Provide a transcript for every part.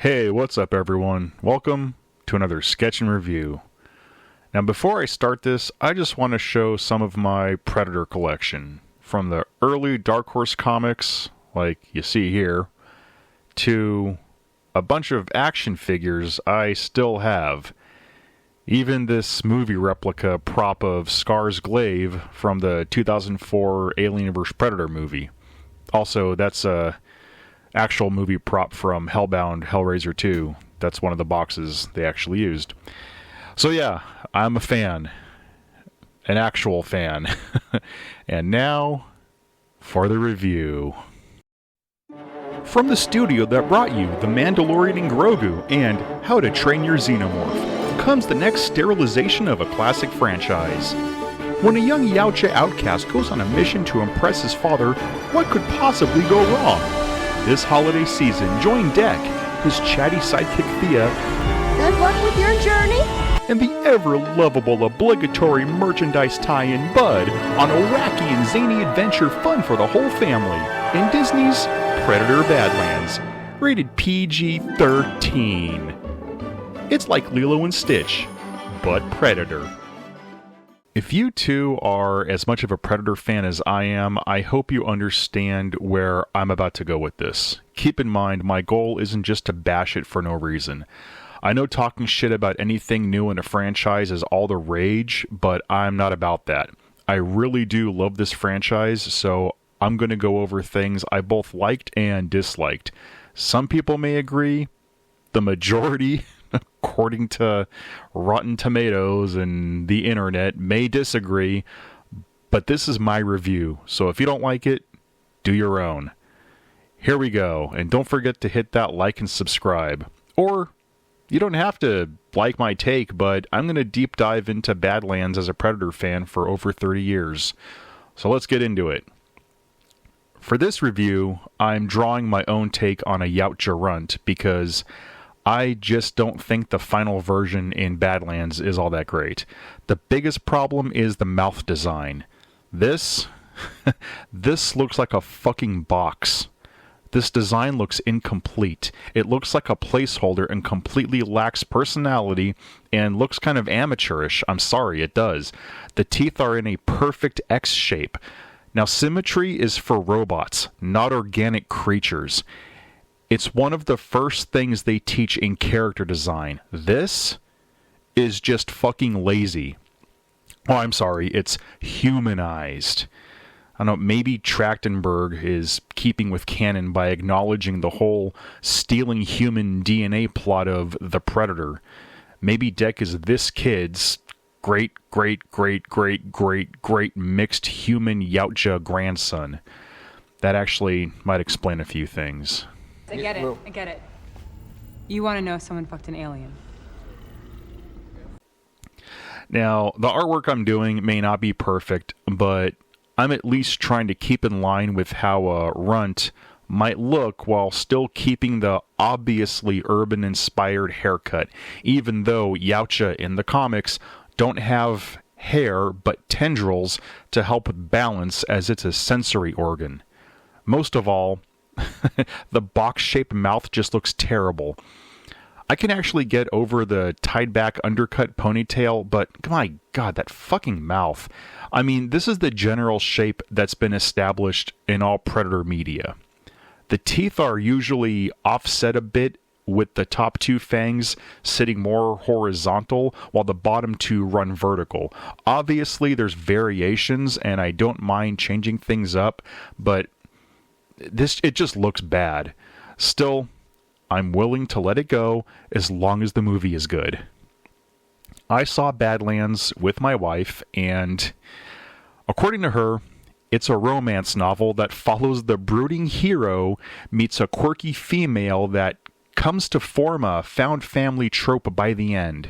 Hey, what's up everyone? Welcome to another sketch and review. Now before I start this, I just want to show some of my Predator collection. From the early Dark Horse comics, like you see here, to a bunch of action figures I still have. Even this movie replica prop of Skarsgård from the 2004 Alien vs. Predator movie. Also, that's a actual movie prop from Hellbound Hellraiser 2. That's one of the boxes they actually used. So yeah, I'm a fan. An actual fan. And now, for the review. From the studio that brought you The Mandalorian and Grogu and How to Train Your Xenomorph, comes the next sterilization of a classic franchise. When a young Yautja outcast goes on a mission to impress his father, what could possibly go wrong? This holiday season, join Deck, his chatty sidekick Thea, Good luck with your journey! and the ever-lovable obligatory merchandise tie-in Bud on a wacky and zany adventure fun for the whole family in Disney's Predator Badlands, rated PG-13. It's like Lilo and Stitch, but Predator. If you too are as much of a Predator fan as I am, I hope you understand where I'm about to go with this. Keep in mind, my goal isn't just to bash it for no reason. I know talking shit about anything new in a franchise is all the rage, but I'm not about that. I really do love this franchise, so I'm going to go over things I both liked and disliked. Some people may agree. The majority, according to Rotten Tomatoes and the internet, may disagree, but this is my review, so if you don't like it, do your own. Here we go, and don't forget to hit that like and subscribe. Or, you don't have to like my take, but I'm going to deep dive into Badlands as a Predator fan for over 30 years. So let's get into it. For this review, I'm drawing my own take on a Yautja runt, because I just don't think the final version in Badlands is all that great. The biggest problem is the mouth design. This looks like a fucking box. This design looks incomplete. It looks like a placeholder and completely lacks personality and looks kind of amateurish. I'm sorry, it does. The teeth are in a perfect X shape. Now, symmetry is for robots, not organic creatures. It's one of the first things they teach in character design. This is just fucking lazy. Oh, I'm sorry, it's humanized. I don't know, maybe Trachtenberg is keeping with canon by acknowledging the whole stealing human DNA plot of The Predator. Maybe Deck is this kid's great mixed human Yautja grandson. That actually might explain a few things. I get it. You want to know if someone fucked an alien. Now, the artwork I'm doing may not be perfect, but I'm at least trying to keep in line with how a runt might look while still keeping the obviously urban-inspired haircut, even though Yautja in the comics don't have hair but tendrils to help with balance, as it's a sensory organ. Most of all, the box-shaped mouth just looks terrible. I can actually get over the tied-back undercut ponytail, but my god, that fucking mouth. I mean, this is the general shape that's been established in all Predator media. The teeth are usually offset a bit, with the top two fangs sitting more horizontal, while the bottom two run vertical. Obviously, there's variations, and I don't mind changing things up, but it just looks bad. Still, I'm willing to let it go as long as the movie is good. I saw Badlands with my wife, and according to her, it's a romance novel that follows the brooding hero meets a quirky female that comes to form a found family trope by the end.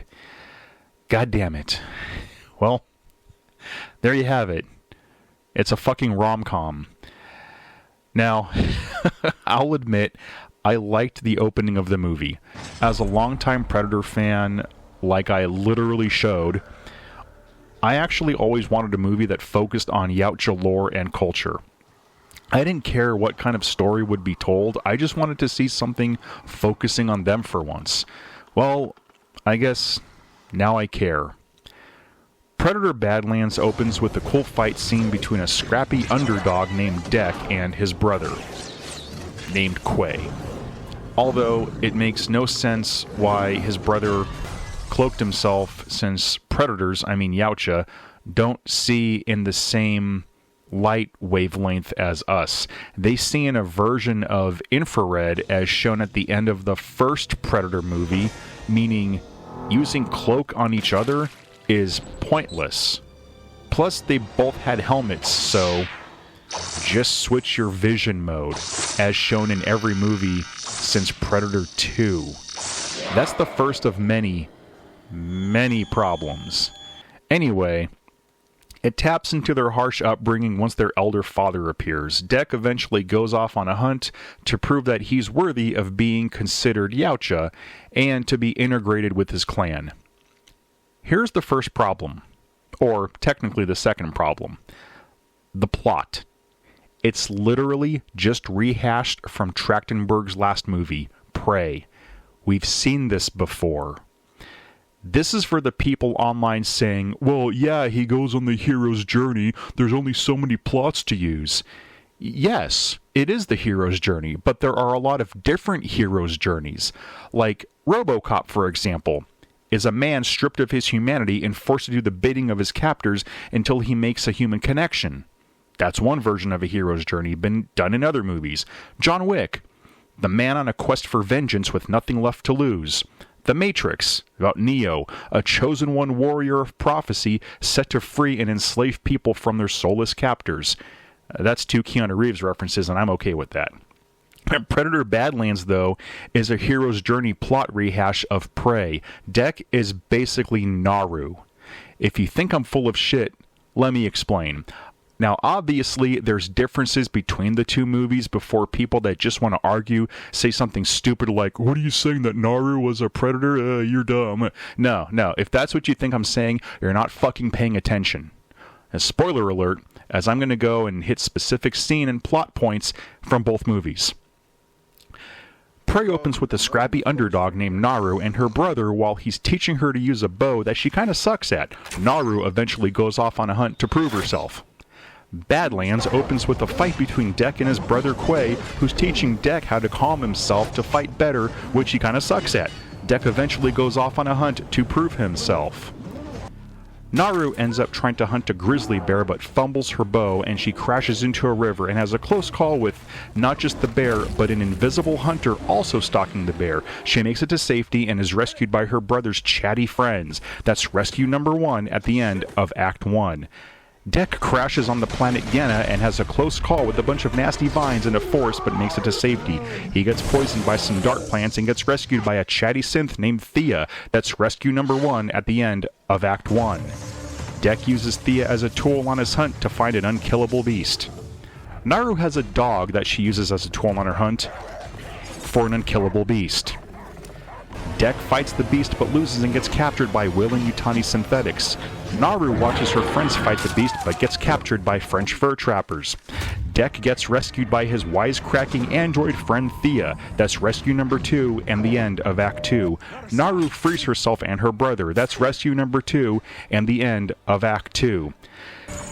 God damn it. Well, there you have it. It's a fucking rom-com. Now, I'll admit, I liked the opening of the movie. As a longtime Predator fan, like I literally showed, I actually always wanted a movie that focused on Yautja lore and culture. I didn't care what kind of story would be told. I just wanted to see something focusing on them for once. Well, I guess now I care. Predator Badlands opens with a cool fight scene between a scrappy underdog named Deck and his brother, named Quay. Although it makes no sense why his brother cloaked himself, since predators, I mean Yautja, don't see in the same light wavelength as us. They see in a version of infrared as shown at the end of the first Predator movie, meaning using cloak on each other is pointless. Plus, they both had helmets, so just switch your vision mode, as shown in every movie since Predator 2. That's the first of many, many problems. Anyway, it taps into their harsh upbringing once their elder father appears. Deck eventually goes off on a hunt to prove that he's worthy of being considered Yautja and to be integrated with his clan. Here's the first problem, or technically the second problem. The plot. It's literally just rehashed from Trachtenberg's last movie, Prey. We've seen this before. This is for the people online saying, well, yeah, he goes on the hero's journey, there's only so many plots to use. Yes, it is the hero's journey, but there are a lot of different hero's journeys. Like RoboCop, for example, is a man stripped of his humanity and forced to do the bidding of his captors until he makes a human connection. That's one version of a hero's journey, been done in other movies. John Wick, the man on a quest for vengeance with nothing left to lose. The Matrix, about Neo, a chosen one warrior of prophecy set to free and enslave people from their soulless captors. That's two Keanu Reeves references, and I'm okay with that. Predator Badlands, though, is a hero's journey plot rehash of Prey. Deck is basically Naru. If you think I'm full of shit, let me explain. Now, obviously, there's differences between the two movies before people that just want to argue say something stupid like, what are you saying, that Naru was a predator? You're dumb. No. If that's what you think I'm saying, you're not fucking paying attention. A spoiler alert, as I'm going to go and hit specific scene and plot points from both movies. Prey opens with a scrappy underdog named Naru and her brother while he's teaching her to use a bow that she kind of sucks at. Naru eventually goes off on a hunt to prove herself. Badlands opens with a fight between Deck and his brother Quay, who's teaching Deck how to calm himself to fight better, which he kind of sucks at. Deck eventually goes off on a hunt to prove himself. Naru ends up trying to hunt a grizzly bear but fumbles her bow and she crashes into a river and has a close call with not just the bear but an invisible hunter also stalking the bear. She makes it to safety and is rescued by her brother's chatty friends. That's rescue number 1 at the end of Act 1. Deck crashes on the planet Yenna and has a close call with a bunch of nasty vines in a forest but makes it to safety. He gets poisoned by some dark plants and gets rescued by a chatty synth named Thea. That's rescue number 1 at the end of Act 1. Deck uses Thea as a tool on his hunt to find an unkillable beast. Naru has a dog that she uses as a tool on her hunt for an unkillable beast. Deck fights the beast but loses and gets captured by Will and Yutani synthetics. Naru watches her friends fight the beast but gets captured by French fur trappers. Deck gets rescued by his wisecracking android friend Thea. That's rescue number 2 and the end of Act 2. Naru frees herself and her brother. That's rescue number 2 and the end of Act 2.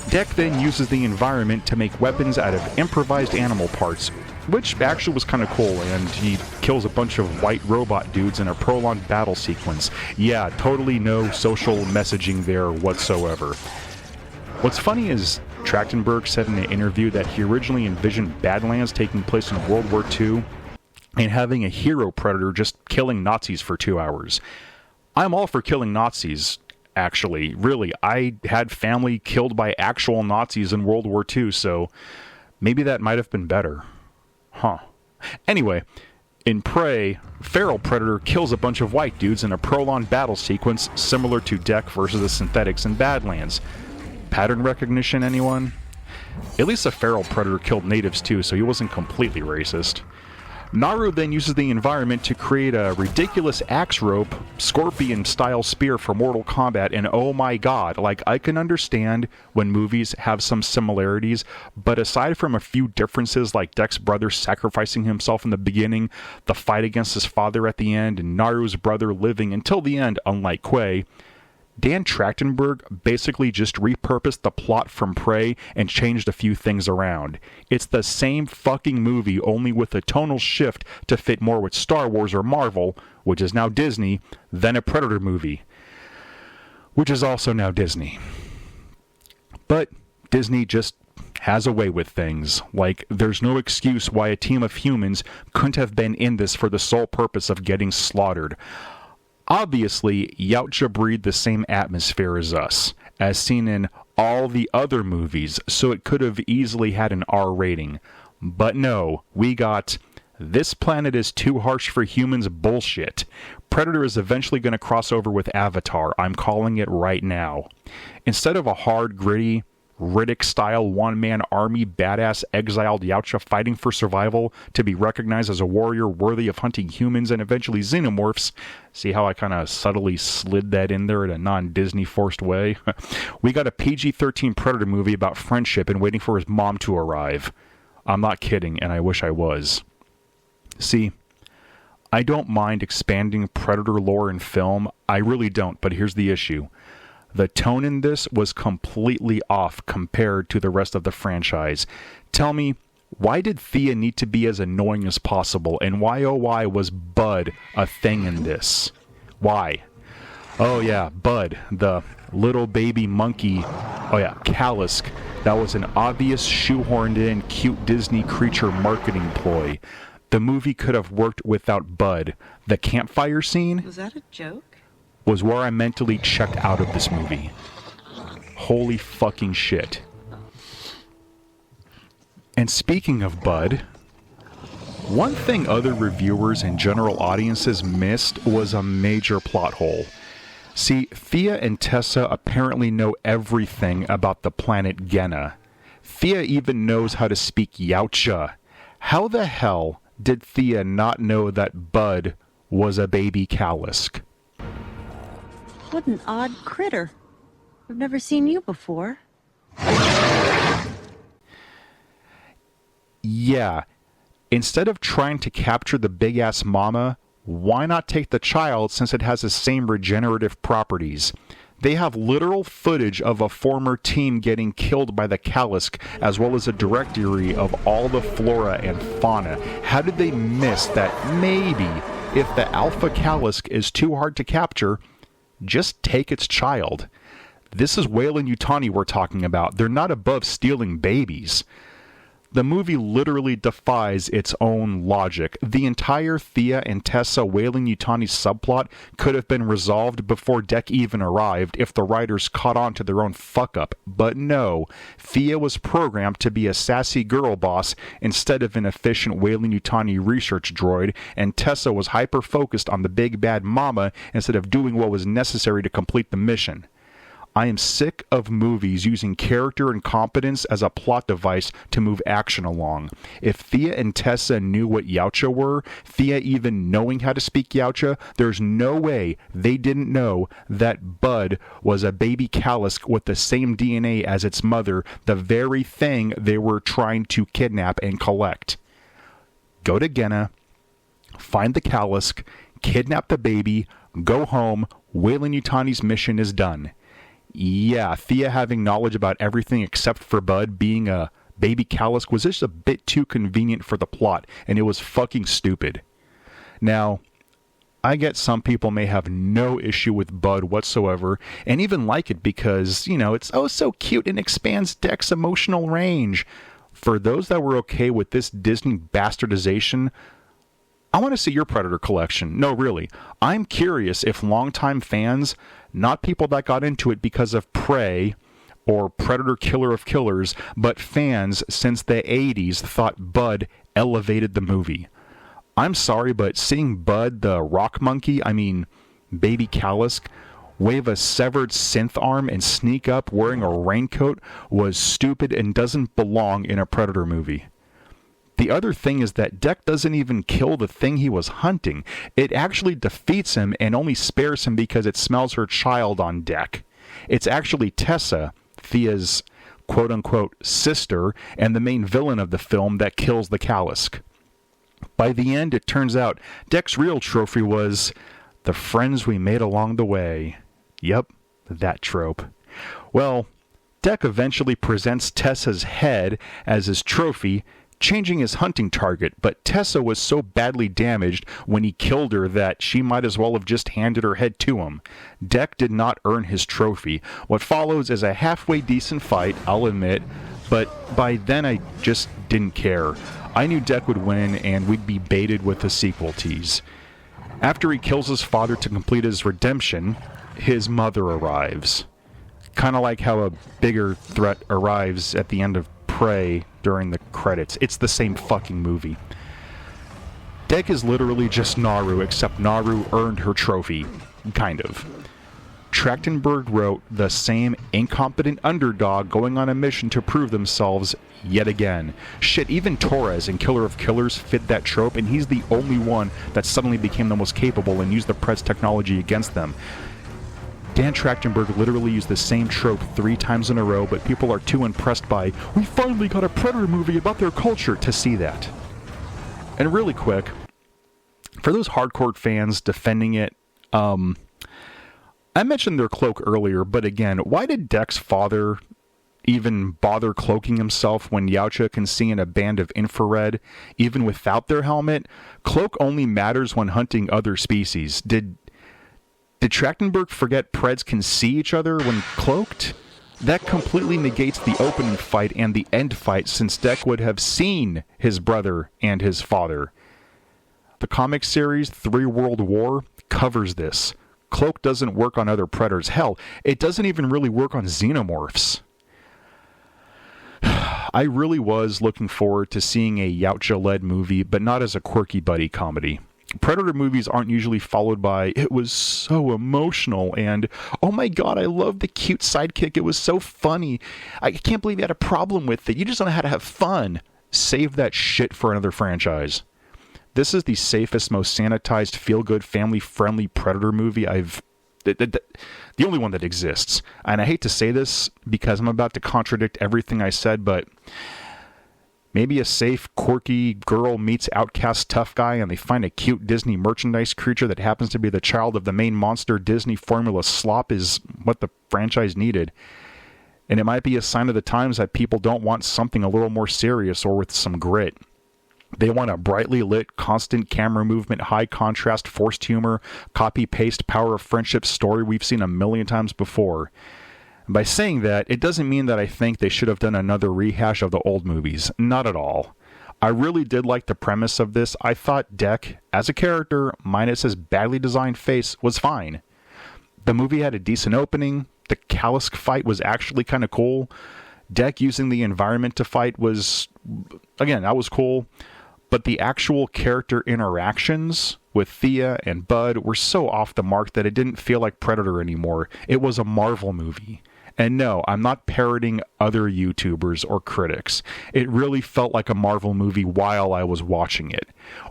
Deck then uses the environment to make weapons out of improvised animal parts, which actually was kind of cool, and he kills a bunch of white robot dudes in a prolonged battle sequence. Yeah, totally no social messaging there whatsoever. What's funny is Trachtenberg said in an interview that he originally envisioned Badlands taking place in World War II and having a hero predator just killing Nazis for 2 hours. I'm all for killing Nazis, actually. Really, I had family killed by actual Nazis in World War II, so maybe that might have been better. Huh. Anyway, in Prey, feral predator kills a bunch of white dudes in a prolonged battle sequence similar to Deck versus the synthetics in Badlands. Pattern recognition, anyone? At least a feral predator killed natives too, so he wasn't completely racist. Naru then uses the environment to create a ridiculous axe rope, scorpion-style spear for Mortal Kombat, and oh my god, like, I can understand when movies have some similarities, but aside from a few differences like Deck's brother sacrificing himself in the beginning, the fight against his father at the end, and Naru's brother living until the end, unlike Quay, Dan Trachtenberg basically just repurposed the plot from Prey and changed a few things around. It's the same fucking movie, only with a tonal shift to fit more with Star Wars or Marvel, which is now Disney, than a Predator movie, which is also now Disney. But Disney just has a way with things. Like, there's no excuse why a team of humans couldn't have been in this for the sole purpose of getting slaughtered. Obviously, Yautja breathed the same atmosphere as us, as seen in all the other movies, so it could have easily had an R rating. But no, we got, "This planet is too harsh for humans" bullshit. Predator is eventually going to cross over with Avatar, I'm calling it right now. Instead of a hard, gritty, Riddick-style one-man army badass exiled Yautja fighting for survival to be recognized as a warrior worthy of hunting humans and eventually xenomorphs, see how I kind of subtly slid that in there in a non-Disney forced way? We got a PG-13 Predator movie about friendship and waiting for his mom to arrive. I'm not kidding, and I wish I was. See, I don't mind expanding Predator lore in film, I really don't, but here's the issue. The tone in this was completely off compared to the rest of the franchise. Tell me, why did Thea need to be as annoying as possible, and why oh why was Bud a thing in this? Why? Oh yeah, Bud, the little baby monkey, oh yeah, Callisk. That was an obvious shoehorned in cute Disney creature marketing ploy. The movie could have worked without Bud. The campfire scene... Was that a joke? ...was where I mentally checked out of this movie. Holy fucking shit. And speaking of Bud, one thing other reviewers and general audiences missed was a major plot hole. See, Thea and Tessa apparently know everything about the planet Genna. Thea even knows how to speak Yautja. How the hell did Thea not know that Bud was a baby Callisk? What an odd critter. I've never seen you before. Yeah. Instead of trying to capture the big-ass mama, why not take the child since it has the same regenerative properties? They have literal footage of a former team getting killed by the Callisk, as well as a directory of all the flora and fauna. How did they miss that maybe, if the Alpha Callisk is too hard to capture, just take its child? This is Weyland-Yutani we're talking about. They're not above stealing babies. The movie literally defies its own logic. The entire Thea and Tessa Weyland-Yutani subplot could have been resolved before Deck even arrived if the writers caught on to their own fuck-up. But no, Thea was programmed to be a sassy girl boss instead of an efficient Weyland-Yutani research droid, and Tessa was hyper-focused on the big bad mama instead of doing what was necessary to complete the mission. I am sick of movies using character and competence as a plot device to move action along. If Thea and Tessa knew what Yautja were, Thea even knowing how to speak Yautja, there's no way they didn't know that Bud was a baby Callisk with the same DNA as its mother, the very thing they were trying to kidnap and collect. Go to Genna, find the Callisk, kidnap the baby, go home, Weyland-Yutani's mission is done. Yeah, Thea having knowledge about everything except for Bud being a baby Callisk was just a bit too convenient for the plot, and it was fucking stupid. Now, I get some people may have no issue with Bud whatsoever, and even like it because, you know, it's oh so cute and expands Deck's emotional range. For those that were okay with this Disney bastardization, I want to see your Predator collection. No, really. I'm curious if longtime fans, not people that got into it because of Prey or Predator Killer of Killers, but fans since the 80s thought Bud elevated the movie. I'm sorry, but seeing Bud the rock monkey, baby Callisk, wave a severed synth arm and sneak up wearing a raincoat was stupid and doesn't belong in a Predator movie. The other thing is that Dek doesn't even kill the thing he was hunting. It actually defeats him and only spares him because it smells her child on Dek. It's actually Tessa, Thea's quote-unquote sister, and the main villain of the film that kills the Kalisk. By the end, it turns out Dek's real trophy was the friends we made along the way. Yep, that trope. Well, Dek eventually presents Tessa's head as his trophy, changing his hunting target, but Tessa was so badly damaged when he killed her that she might as well have just handed her head to him. Dek did not earn his trophy. What follows is a halfway decent fight, I'll admit, but by then I just didn't care. I knew Dek would win and we'd be baited with a sequel tease. After he kills his father to complete his redemption, his mother arrives. Kind of like how a bigger threat arrives at the end of Prey during the credits. It's the same fucking movie. Dek is literally just Naru, except Naru earned her trophy. Kind of. Trachtenberg wrote the same incompetent underdog going on a mission to prove themselves yet again. Shit, even Torres in Killer of Killers fit that trope, and he's the only one that suddenly became the most capable and used the Pred's technology against them. Dan Trachtenberg literally used the same trope 3 times in a row, but people are too impressed by, we finally got a Predator movie about their culture, to see that. And really quick, for those hardcore fans defending it, I mentioned their cloak earlier, but again, why did Dek's father even bother cloaking himself when Yautja can see in a band of infrared, even without their helmet? Cloak only matters when hunting other species. Did Trachtenberg forget Preds can see each other when cloaked? That completely negates the opening fight and the end fight, since Dek would have seen his brother and his father. The comic series 3 World War covers this. Cloak doesn't work on other predators. Hell, it doesn't even really work on xenomorphs. I really was looking forward to seeing a Yautja-led movie, but not as a quirky buddy comedy. Predator movies aren't usually followed by, it was so emotional, and, oh my god, I love the cute sidekick, it was so funny. I can't believe you had a problem with it. You just don't know how to have fun. Save that shit for another franchise. This is the safest, most sanitized, feel-good, family-friendly Predator movie the only one that exists. And I hate to say this because I'm about to contradict everything I said, but maybe a safe, quirky girl meets outcast tough guy and they find a cute Disney merchandise creature that happens to be the child of the main monster Disney formula slop is what the franchise needed. And it might be a sign of the times that people don't want something a little more serious or with some grit. They want a brightly lit, constant camera movement, high contrast, forced humor, copy-paste, power of friendship story we've seen a million times before. And by saying that, it doesn't mean that I think they should have done another rehash of the old movies. Not at all. I really did like the premise of this. I thought Dek, as a character, minus his badly designed face, was fine. The movie had a decent opening. The Kalisk fight was actually kind of cool. Dek using the environment to fight was, again, that was cool. But the actual character interactions with Thea and Bud were so off the mark that it didn't feel like Predator anymore. It was a Marvel movie. And no, I'm not parroting other YouTubers or critics. It really felt like a Marvel movie while I was watching it.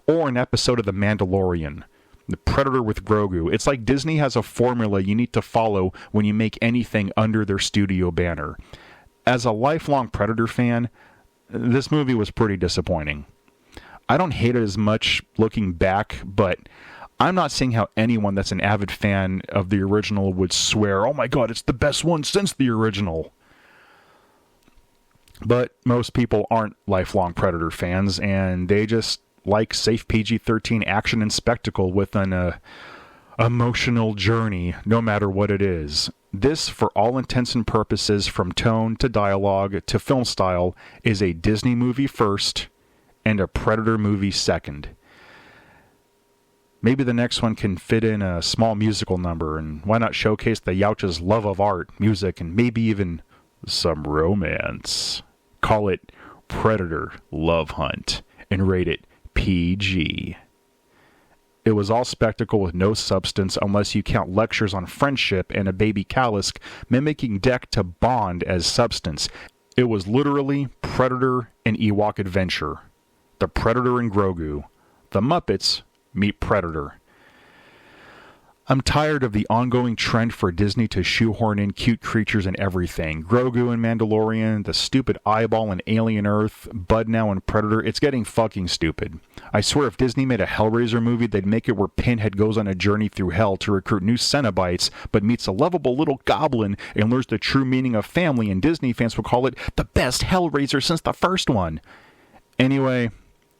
Or an episode of The Mandalorian. The Predator with Grogu. It's like Disney has a formula you need to follow when you make anything under their studio banner. As a lifelong Predator fan, this movie was pretty disappointing. I don't hate it as much looking back, but I'm not seeing how anyone that's an avid fan of the original would swear, oh my god, it's the best one since the original. But most people aren't lifelong Predator fans, and they just like safe PG-13 action and spectacle with an emotional journey, no matter what it is. This, for all intents and purposes, from tone to dialogue to film style, is a Disney movie first, and a Predator movie second. Maybe the next one can fit in a small musical number, and why not showcase the Yautja's love of art, music, and maybe even some romance. Call it Predator Love Hunt, and rate it PG. It was all spectacle with no substance unless you count lectures on friendship and a baby Kalisk mimicking Dek to bond as substance. It was literally Predator and Ewok adventure. The Predator and Grogu. The Muppets meet Predator. I'm tired of the ongoing trend for Disney to shoehorn in cute creatures and everything. Grogu and Mandalorian, the stupid eyeball in Alien Earth, Bud now and Predator. It's getting fucking stupid. I swear if Disney made a Hellraiser movie, they'd make it where Pinhead goes on a journey through hell to recruit new Cenobites, but meets a lovable little goblin and learns the true meaning of family, and Disney fans will call it the best Hellraiser since the first one. Anyway,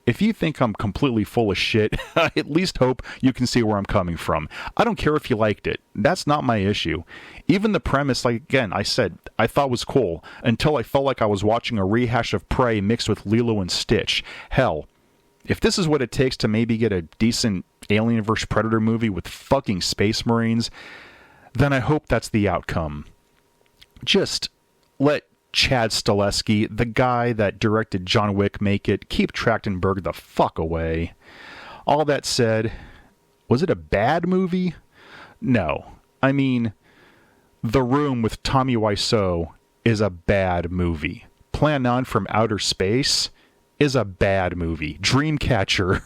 if you think I'm completely full of shit, I at least hope you can see where I'm coming from. I don't care if you liked it. That's not my issue. Even the premise, like again, I said, I thought was cool, until I felt like I was watching a rehash of Prey mixed with Lilo and Stitch. Hell, if this is what it takes to maybe get a decent Alien vs. Predator movie with fucking Space Marines, then I hope that's the outcome. Just let Chad Stileski, the guy that directed John Wick, make it. Keep Trachtenberg the fuck away. All that said, was it a bad movie? No. I mean, The Room with Tommy Wiseau is a bad movie. Plan 9 from Outer Space is a bad movie. Dreamcatcher,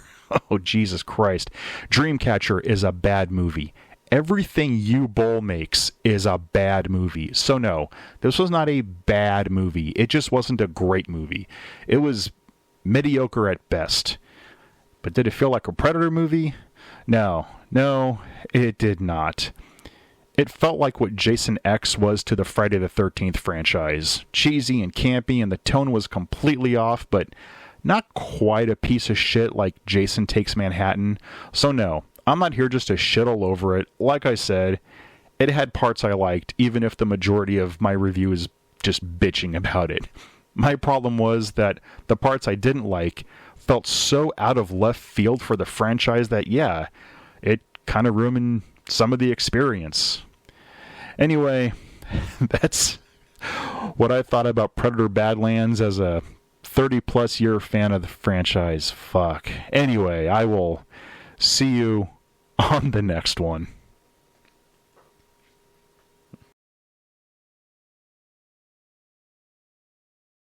oh Jesus Christ, Dreamcatcher is a bad movie. Everything You Bowl makes is a bad movie. So no, this was not a bad movie. It just wasn't a great movie. It was mediocre at best. But did it feel like a Predator movie? No, it did not. It felt like what Jason X was to the Friday the 13th franchise. Cheesy and campy, and the tone was completely off, but not quite a piece of shit like Jason Takes Manhattan. So no, I'm not here just to shit all over it. Like I said, it had parts I liked, even if the majority of my review is just bitching about it. My problem was that the parts I didn't like felt so out of left field for the franchise that, yeah, it kind of ruined some of the experience. Anyway, that's what I thought about Predator Badlands as a 30-plus year fan of the franchise. Fuck. Anyway, I will see you on the next one.